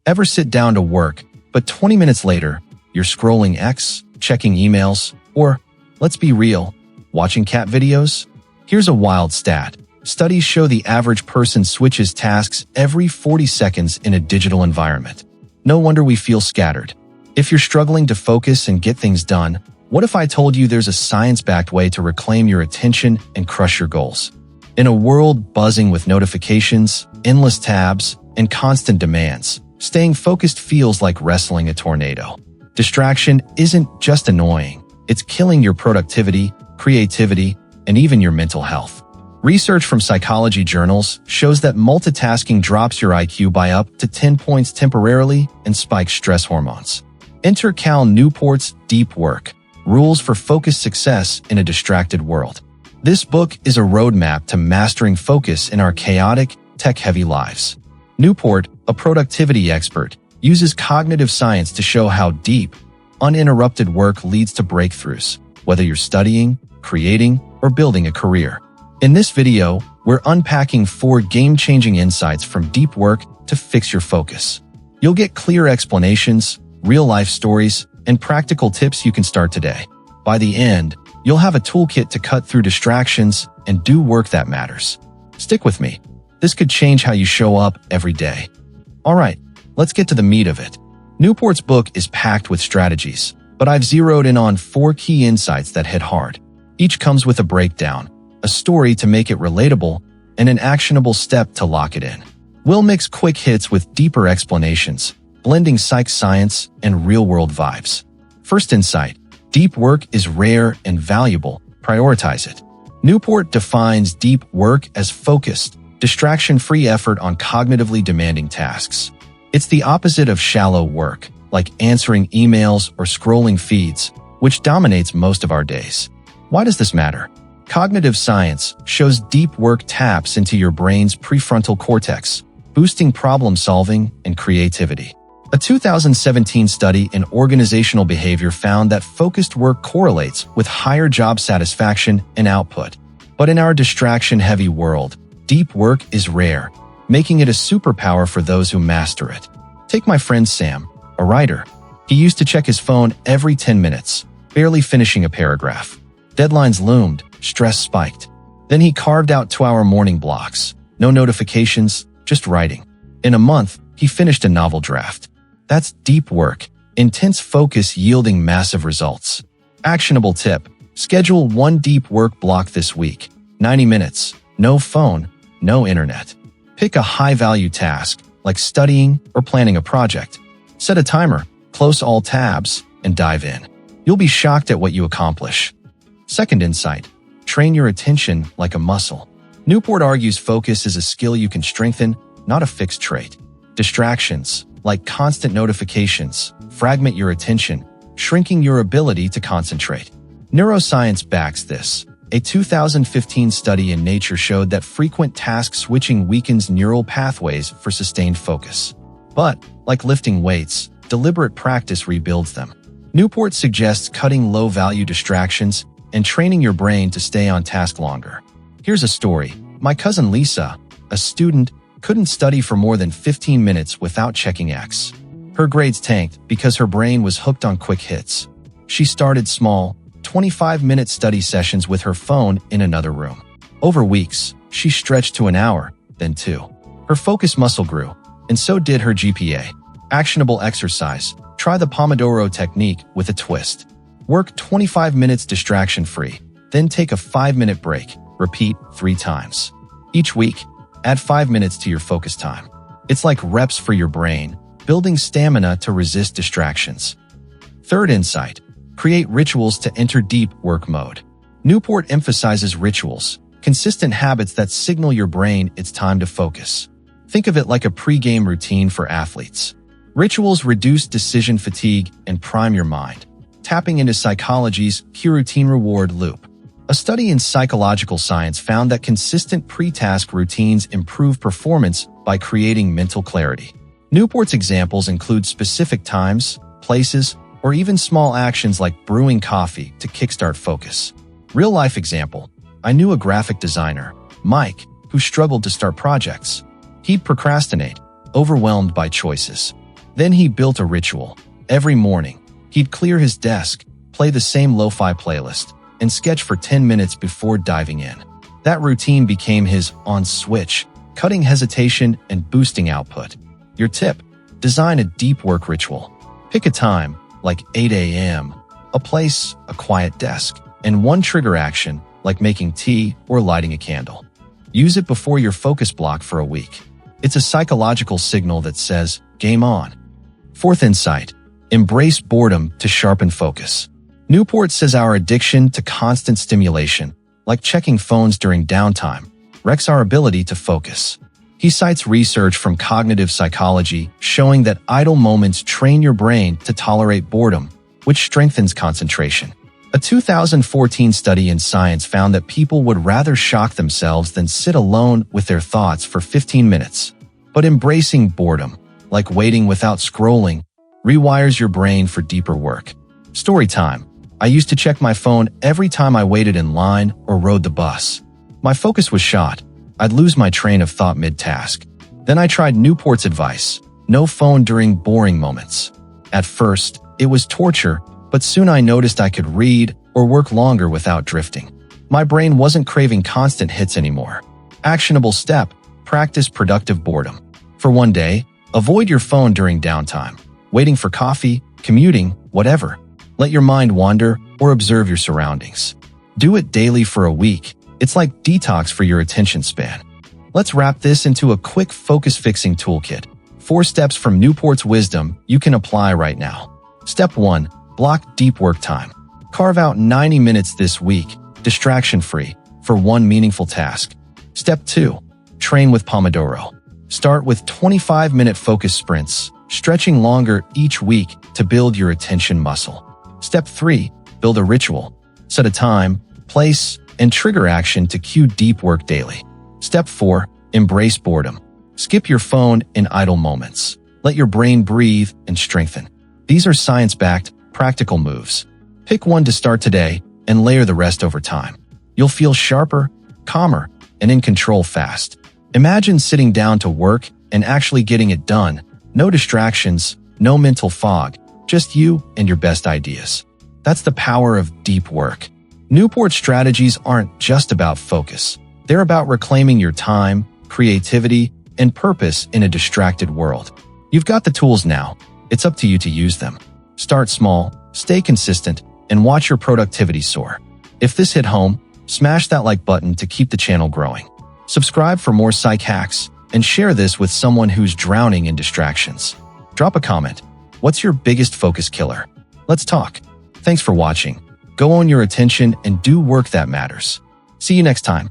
Ever sit down to work, but 20 minutes later, you're scrolling X, checking emails, or, let's be real, watching cat videos? Here's a wild stat. Studies show the average person switches tasks every 40 seconds in a digital environment. No wonder we feel scattered. If you're struggling to focus and get things done, what if I told you there's a science-backed way to reclaim your attention and crush your goals? In a world buzzing with notifications, endless tabs, and constant demands, staying focused feels like wrestling a tornado. Distraction isn't just annoying, it's killing your productivity, creativity, and even your mental health. Research from psychology journals shows that multitasking drops your IQ by up to 10 points temporarily and spikes stress hormones. Enter Cal Newport's Deep Work: Rules for Focused Success in a Distracted World. This book is a roadmap to mastering focus in our chaotic, tech-heavy lives. Newport, a productivity expert, uses cognitive science to show how deep, uninterrupted work leads to breakthroughs, whether you're studying, creating, or building a career. In this video, we're unpacking 4 game-changing insights from deep work to fix your focus. You'll get clear explanations, real-life stories, and practical tips you can start today. By the end, you'll have a toolkit to cut through distractions and do work that matters. Stick with me. This could change how you show up every day. All right, let's get to the meat of it. Newport's book is packed with strategies, but I've zeroed in on 4 key insights that hit hard. Each comes with a breakdown, a story to make it relatable, and an actionable step to lock it in. We'll mix quick hits with deeper explanations, blending psych science and real-world vibes. First insight: deep work is rare and valuable. Prioritize it. Newport defines deep work as focused, distraction-free effort on cognitively demanding tasks. It's the opposite of shallow work, like answering emails or scrolling feeds, which dominates most of our days. Why does this matter? Cognitive science shows deep work taps into your brain's prefrontal cortex, boosting problem-solving and creativity. A 2017 study in organizational behavior found that focused work correlates with higher job satisfaction and output. But in our distraction-heavy world, deep work is rare, making it a superpower for those who master it. Take my friend Sam, a writer. He used to check his phone every 10 minutes, barely finishing a paragraph. Deadlines loomed, stress spiked. Then he carved out 2-hour morning blocks. No notifications, just writing. In a month, he finished a novel draft. That's deep work, intense focus yielding massive results. Actionable tip: schedule 1 deep work block this week. 90 minutes, no phone, no internet. Pick a high-value task, like studying or planning a project. Set a timer, close all tabs, and dive in. You'll be shocked at what you accomplish. Second insight: train your attention like a muscle. Newport argues focus is a skill you can strengthen, not a fixed trait. Distractions, like constant notifications, fragment your attention, shrinking your ability to concentrate. Neuroscience backs this. A 2015 study in Nature showed that frequent task switching weakens neural pathways for sustained focus. But, like lifting weights, deliberate practice rebuilds them. Newport suggests cutting low-value distractions and training your brain to stay on task longer. Here's a story. My cousin Lisa, a student, couldn't study for more than 15 minutes without checking X. Her grades tanked because her brain was hooked on quick hits. She started small, 25-minute study sessions with her phone in another room. Over weeks, she stretched to an hour, then 2. Her focus muscle grew, and so did her GPA. Actionable exercise: try the Pomodoro technique with a twist. Work 25 minutes distraction-free, then take a 5-minute break. Repeat 3 times. Each week, add 5 minutes to your focus time. It's like reps for your brain, building stamina to resist distractions. Third insight: create rituals to enter deep work mode. Newport emphasizes rituals, consistent habits that signal your brain it's time to focus. Think of it like a pre-game routine for athletes. Rituals reduce decision fatigue and prime your mind, tapping into psychology's cue routine reward loop. A study in psychological science found that consistent pre-task routines improve performance by creating mental clarity. Newport's examples include specific times, places, or even small actions like brewing coffee to kickstart focus. Real-life example: I knew a graphic designer, Mike, who struggled to start projects. He'd procrastinate, overwhelmed by choices. Then he built a ritual. Every morning, he'd clear his desk, play the same lo-fi playlist, and sketch for 10 minutes before diving in. That routine became his on switch, cutting hesitation and boosting output. Your tip: design a deep work ritual. Pick a time, like 8 a.m., a place, a quiet desk, and one trigger action, like making tea or lighting a candle. Use it before your focus block for a week. It's a psychological signal that says, game on. Fourth insight: embrace boredom to sharpen focus. Newport says our addiction to constant stimulation, like checking phones during downtime, wrecks our ability to focus. He cites research from cognitive psychology showing that idle moments train your brain to tolerate boredom, which strengthens concentration. A 2014 study in Science found that people would rather shock themselves than sit alone with their thoughts for 15 minutes. But embracing boredom, like waiting without scrolling, rewires your brain for deeper work. Story time: I used to check my phone every time I waited in line or rode the bus. My focus was shot. I'd lose my train of thought mid-task. Then I tried Newport's advice: no phone during boring moments. At first, it was torture, but soon I noticed I could read or work longer without drifting. My brain wasn't craving constant hits anymore. Actionable step: practice productive boredom. For one day, avoid your phone during downtime, waiting for coffee, commuting, whatever. Let your mind wander or observe your surroundings. Do it daily for a week. It's like detox for your attention span. Let's wrap this into a quick focus-fixing toolkit. 4 steps from Newport's wisdom you can apply right now. Step 1. Block deep work time. Carve out 90 minutes this week, distraction-free, for one meaningful task. Step 2. Train with Pomodoro. Start with 25-minute focus sprints, stretching longer each week to build your attention muscle. Step 3. Build a ritual. Set a time, place, and trigger action to cue deep work daily. Step 4. Embrace boredom. Skip your phone in idle moments. Let your brain breathe and strengthen. These are science-backed, practical moves. Pick one to start today and layer the rest over time. You'll feel sharper, calmer, and in control fast. Imagine sitting down to work and actually getting it done. No distractions, no mental fog, just you and your best ideas. That's the power of deep work. Newport strategies aren't just about focus. They're about reclaiming your time, creativity, and purpose in a distracted world. You've got the tools now. It's up to you to use them. Start small, stay consistent, and watch your productivity soar. If this hit home, smash that like button to keep the channel growing. Subscribe for more psych hacks, and share this with someone who's drowning in distractions. Drop a comment. What's your biggest focus killer? Let's talk. Thanks for watching. Go own your attention and do work that matters. See you next time.